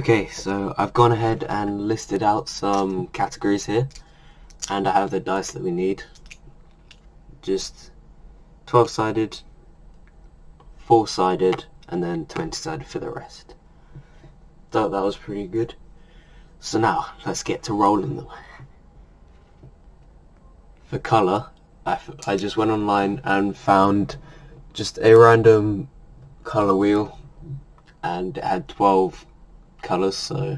Okay, so I've gone ahead and listed out some categories here, and I have the dice that we need. Just 12-sided, 4-sided, and then 20-sided for the rest. Thought that was pretty good. So now, let's get to rolling them. For colour, I just went online and found just a random colour wheel, and it had 12 colours, so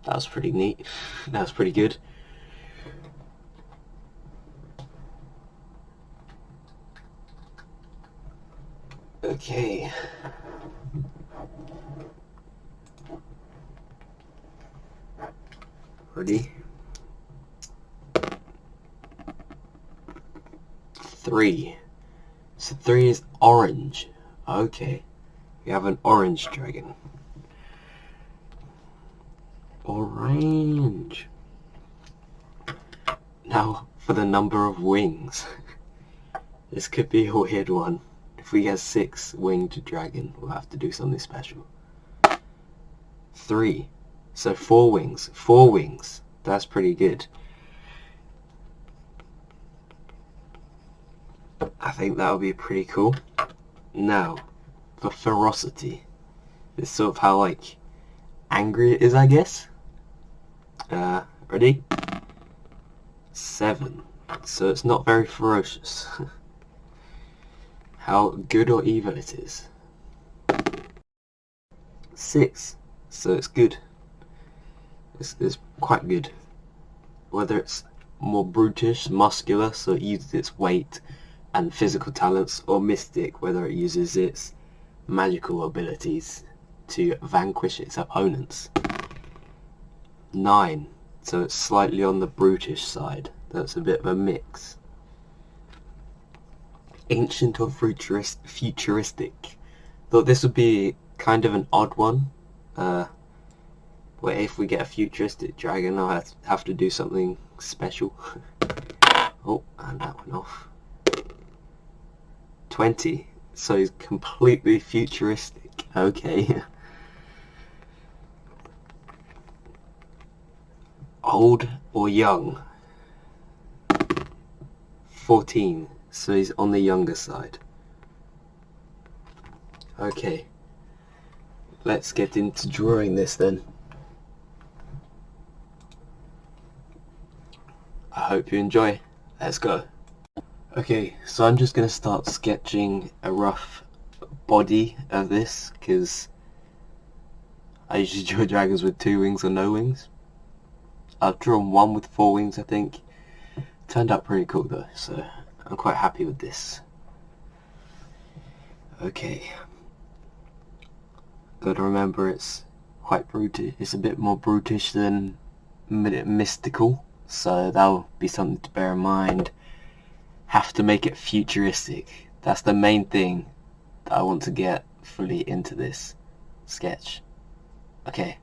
that was pretty neat. That was pretty good. Okay. Ready? 3. So 3 is orange. Okay. We have an orange dragon. Orange. Now for the number of wings. This could be a weird one. If we get 6-winged dragon, we'll have to do something special. 3. So 4 wings. 4 wings. That's pretty good. I think that would be pretty cool. Now, for ferocity. It's sort of how, like, angry it is, I guess. Ready? 7. So it's not very ferocious. How good or evil it is. 6. So it's good. It's quite good. Whether it's more brutish, muscular, so it uses its weight and physical talents, or mystic, whether it uses its magical abilities to vanquish its opponents. 9. So it's slightly on the brutish side. That's a bit of a mix. Ancient or futuristic. Thought this would be kind of an odd one. Where if we get a futuristic dragon, I'll have to do something special. Oh, and that went off. 20. So he's completely futuristic. Okay. Old or young? 14. So he's on the younger side. Okay. Let's get into drawing this then. I hope you enjoy. Let's go. Okay, so I'm just going to start sketching a rough body of this, because I usually draw dragons with 2 wings or no wings. I've drawn one with 4 wings, I think. Turned out pretty cool though, so I'm quite happy with this. Okay. Gotta remember it's quite brutish. It's a bit more brutish than mystical, so that'll be something to bear in mind. Have to make it futuristic. That's the main thing that I want to get fully into this sketch. Okay.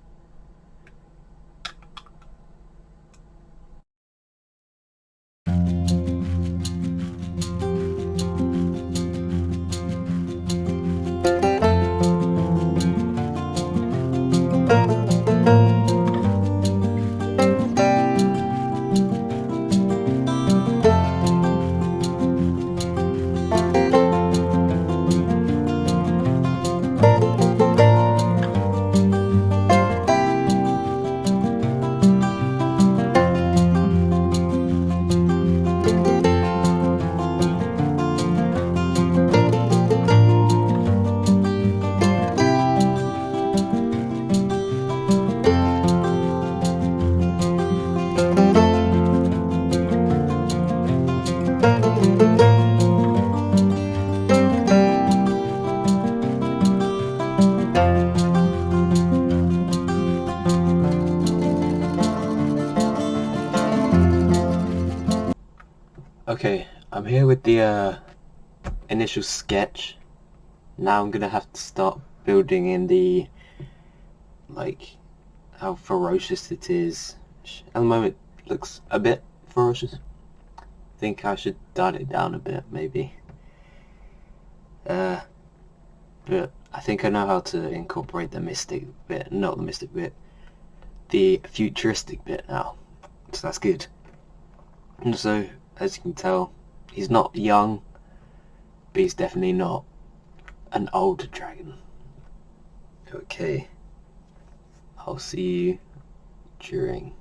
Okay, I'm here with the initial sketch. Now I'm gonna have to start building in the, like, how ferocious it is. At the moment it looks a bit ferocious. I think I should dial it down a bit, maybe. But I think I know how to incorporate the mystic bit, not the mystic bit, the futuristic bit now, so that's good. And so, as you can tell, he's not young, but he's definitely not an older dragon. Okay, I'll see you during.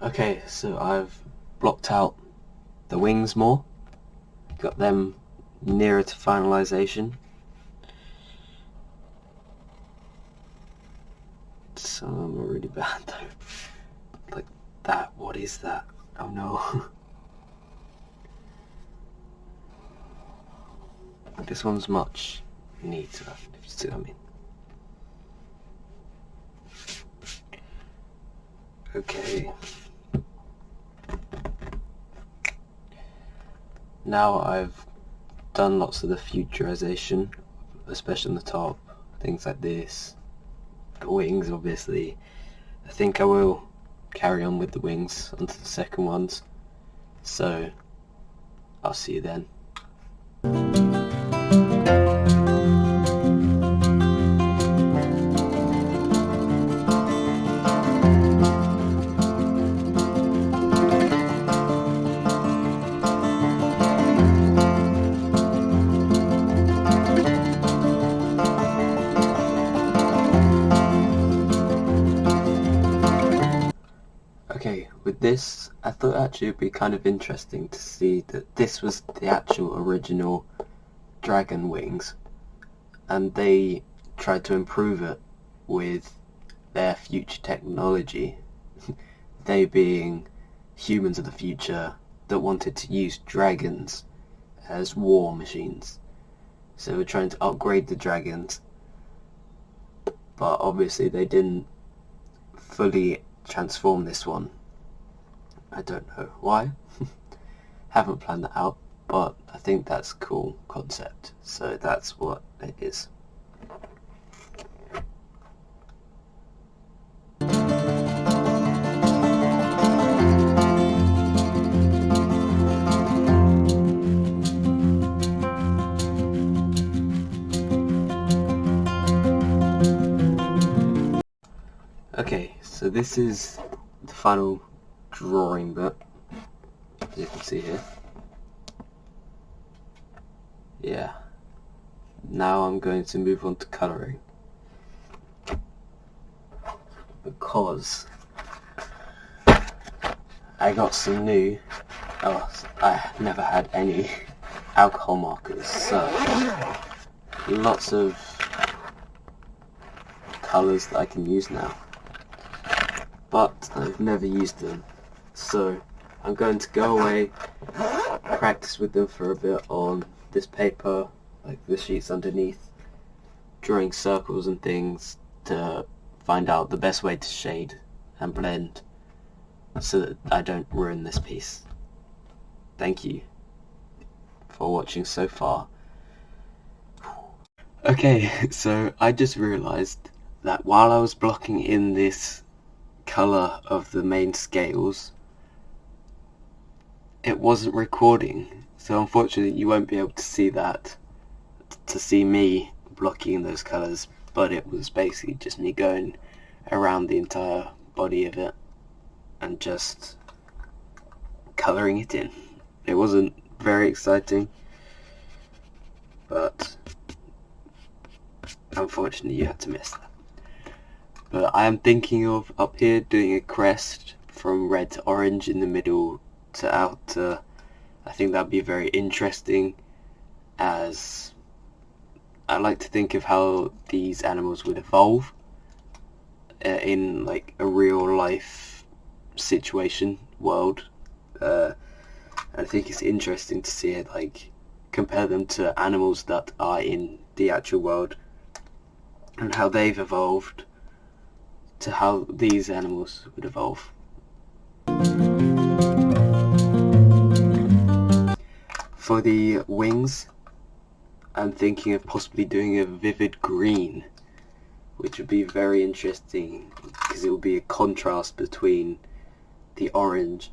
Okay, so I've blocked out the wings more, got them nearer to finalization. Some of them are really bad though. Like that, what is that? Oh no. This one's much neater, if you see what I mean. Okay. Now I've done lots of the futurization, especially on the top, things like this, the wings obviously. I think I will carry on with the wings onto the second ones, so I'll see you then. Okay, with this, I thought actually it'd be kind of interesting to see that this was the actual original dragon wings, and they tried to improve it with their future technology. They being humans of the future that wanted to use dragons as war machines. So we're trying to upgrade the dragons, but obviously they didn't fully transform this one. I don't know why. Haven't planned that out, but I think that's a cool concept, so that's what it is. Okay, so this is the final drawing bit, as you can see here. Yeah. Now I'm going to move on to colouring, because I got some new, I never had any alcohol markers, so lots of colours that I can use now, but I've never used them, so I'm going to go away, practice with them for a bit on this paper, like the sheets underneath, drawing circles and things to find out the best way to shade and blend so that I don't ruin this piece. Thank you for watching so far. Okay, so I just realised that while I was blocking in this colour of the main scales, it wasn't recording, so unfortunately you won't be able to see that, to see me blocking in those colours, but it was basically just me going around the entire body of it and just colouring it in. It wasn't very exciting, but unfortunately you had to miss that. But I am thinking of up here doing a crest from red to orange in the middle to outer. I think that'd be very interesting, as I like to think of how these animals would evolve in like a real life situation world. I think it's interesting to see it, like, compare them to animals that are in the actual world and how they've evolved to how these animals would evolve. For the wings, I'm thinking of possibly doing a vivid green, which would be very interesting because it will be a contrast between the orange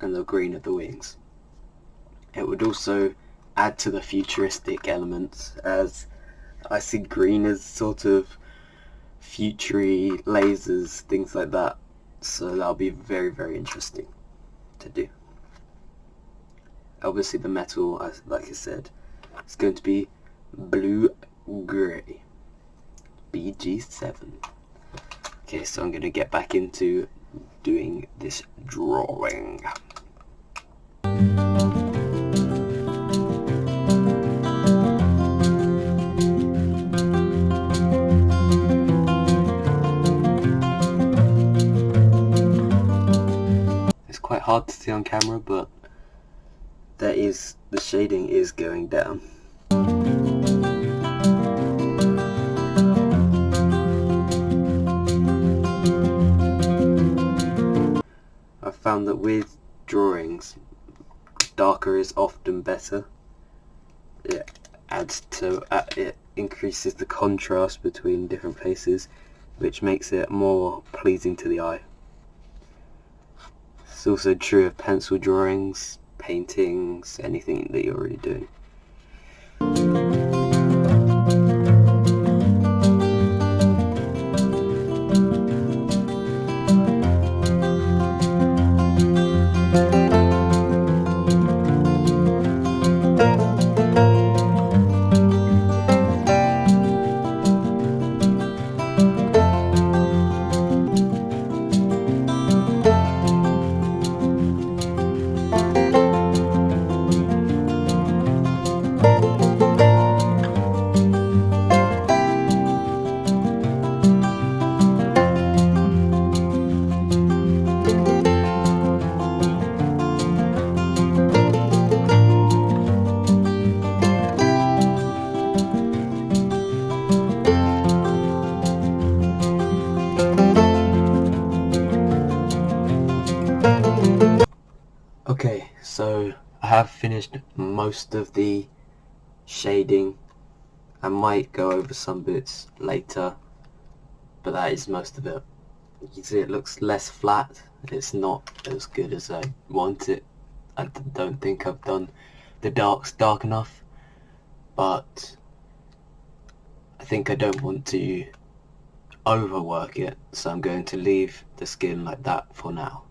and the green of the wings. It would also add to the futuristic elements, as I see green as sort of futury lasers, things like that, so that'll be very, very interesting to do. Obviously the metal, like I said, is going to be blue-grey, BG7. Okay, so I'm going to get back into doing this drawing. It's quite hard to see on camera, but the shading is going down. I found that with drawings, darker is often better. It increases the contrast between different places, which makes it more pleasing to the eye. It's also true of pencil drawings, paintings, anything that you're already doing. Okay, so I have finished most of the shading. I might go over some bits later, but that is most of it. You can see it looks less flat. It's not as good as I want it. I don't think I've done the darks dark enough, but I think I don't want to overwork it, so I'm going to leave the skin like that for now.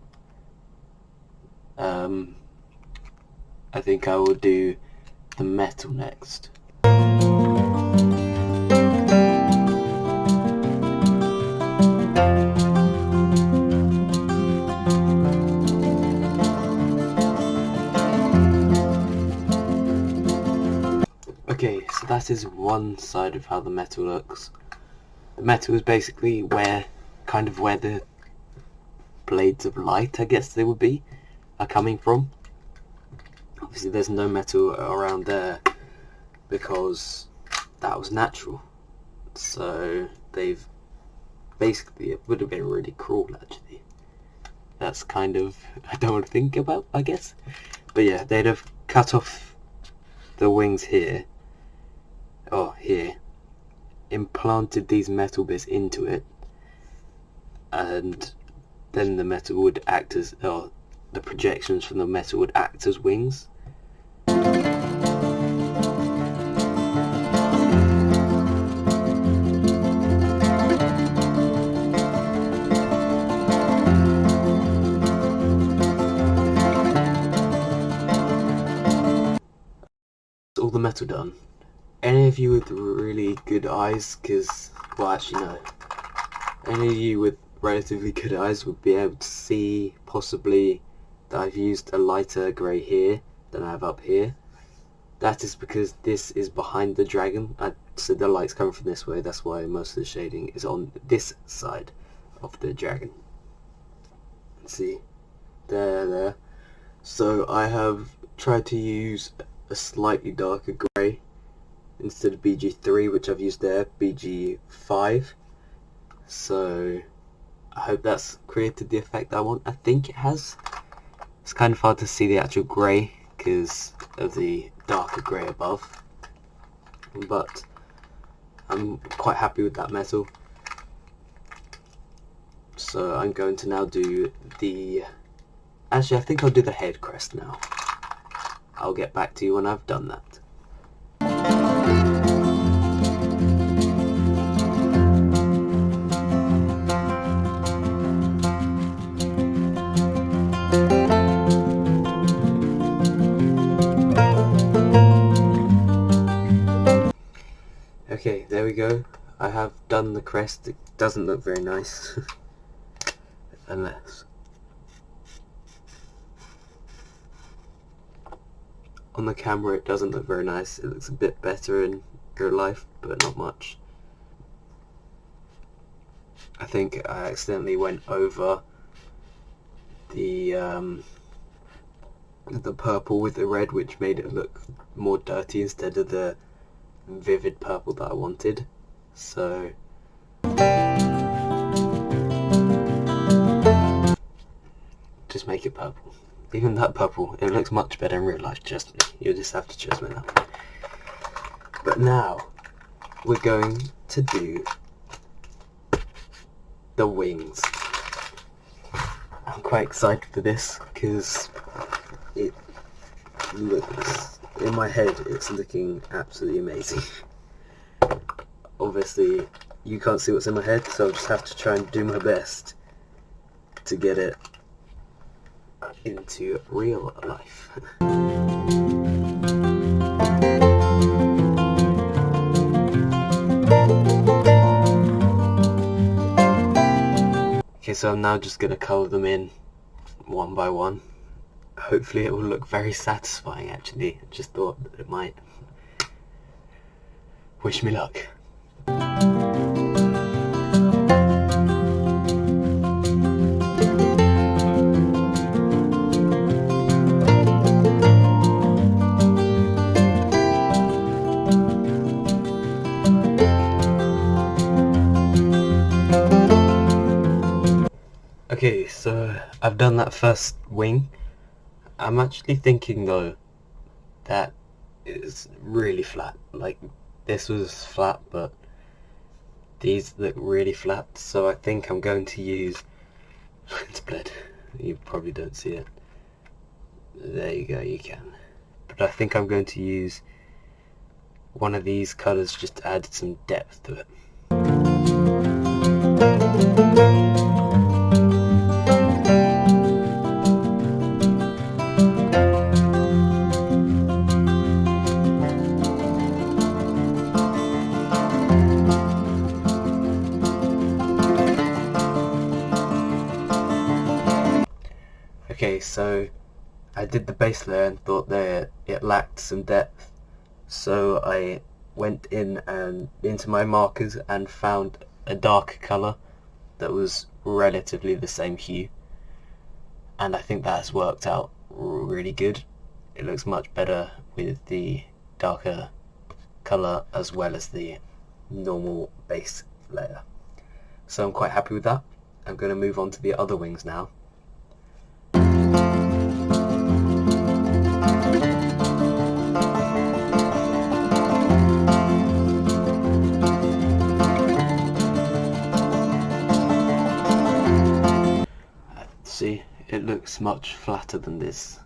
I think I will do the metal next. Okay, so that is one side of how the metal looks. The metal is basically where the blades of light, I guess they would be, are coming from. Obviously there's no metal around there because that was natural. So they've basically, it would have been really cruel actually. That's kind of, I don't want to think about, I guess. But yeah, they'd have cut off the wings here, or here, implanted these metal bits into it, and then the metal would act as, or the projections from the metal would act as wings. metal done. Any of you with really good eyes, well actually no, any of you with relatively good eyes would be able to see possibly that I've used a lighter grey here than I have up here. That is because this is behind the dragon, so the light's coming from this way, that's why most of the shading is on this side of the dragon. See, there. So I have tried to use a slightly darker grey instead of BG3, which I've used there, BG5. So I hope that's created the effect I want. I think it has. It's kind of hard to see the actual grey because of the darker grey above, but I'm quite happy with that metal. So I'm going to now do the... Actually, I think I'll do the head crest now. I'll get back to you when I've done that. Okay, there we go. I have done the crest. It doesn't look very nice. Unless on the camera it doesn't look very nice. It looks a bit better in real life, but not much. I think I accidentally went over the purple with the red, which made it look more dirty instead of the vivid purple that I wanted. So just make it purple. Even that purple, it looks much better in real life, trust me. You'll just have to trust me now. But now we're going to do the wings. I'm quite excited for this because it looks, in my head it's looking absolutely amazing. Obviously you can't see what's in my head, so I'll just have to try and do my best to get it into real life. Okay, so I'm now just going to colour them in one by one. Hopefully it will look very satisfying actually. I just thought that it might. Wish me luck. Okay, so I've done that first wing. I'm actually thinking though that it's really flat. Like this was flat, but these look really flat. So I think I'm going to use it's bled. You probably don't see it. There you go, you can. But I think I'm going to use one of these colours just to add some depth to it. Okay, so I did the base layer and thought that it lacked some depth, so I went in and into my markers and found a darker colour that was relatively the same hue, and I think that has worked out really good. It looks much better with the darker colour as well as the normal base layer, so I'm quite happy with that. I'm going to move on to the other wings now. See, it looks much flatter than this.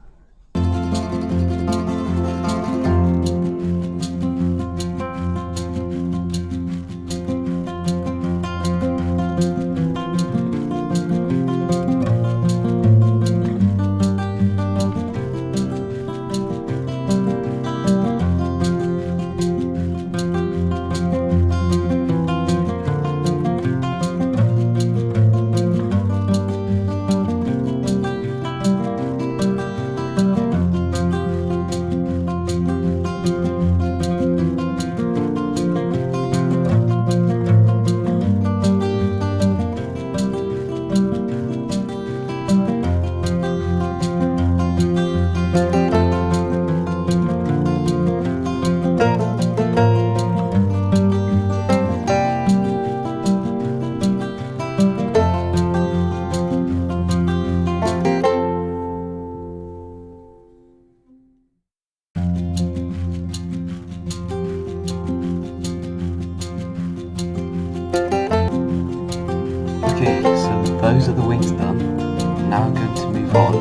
to move on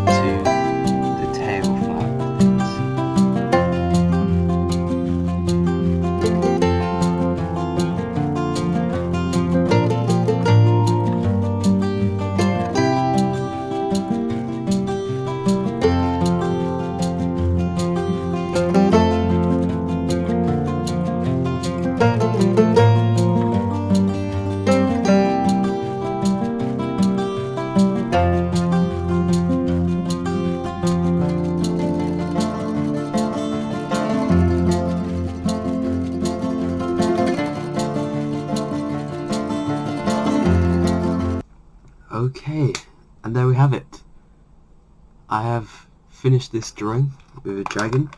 to the tail flap things. Okay, and there we have it. I have finished this drawing with a dragon.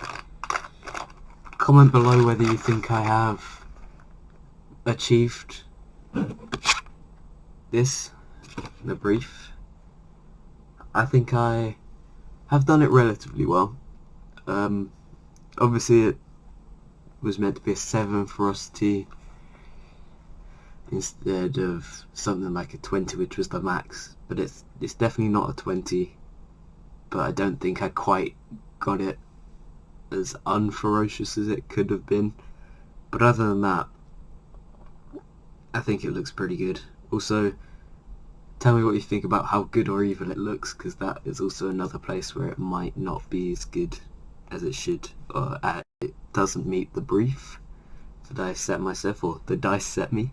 Comment below whether you think I have achieved this in a brief. I think I have done it relatively well. Obviously it was meant to be a 7 ferocity instead of something like a 20, which was the max, but it's definitely not a 20, but I don't think I quite got it as unferocious as it could have been. But other than that, I think it looks pretty good. Also, tell me what you think about how good or evil it looks, because that is also another place where it might not be as good as it should, or it doesn't meet the brief that I set myself, or the dice set me.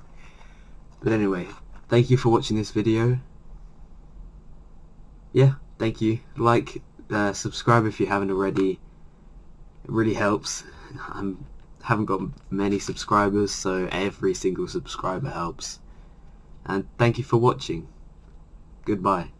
But anyway, thank you for watching this video. Yeah, thank you. Like, subscribe if you haven't already. It really helps. I haven't got many subscribers, so every single subscriber helps. And thank you for watching. Goodbye.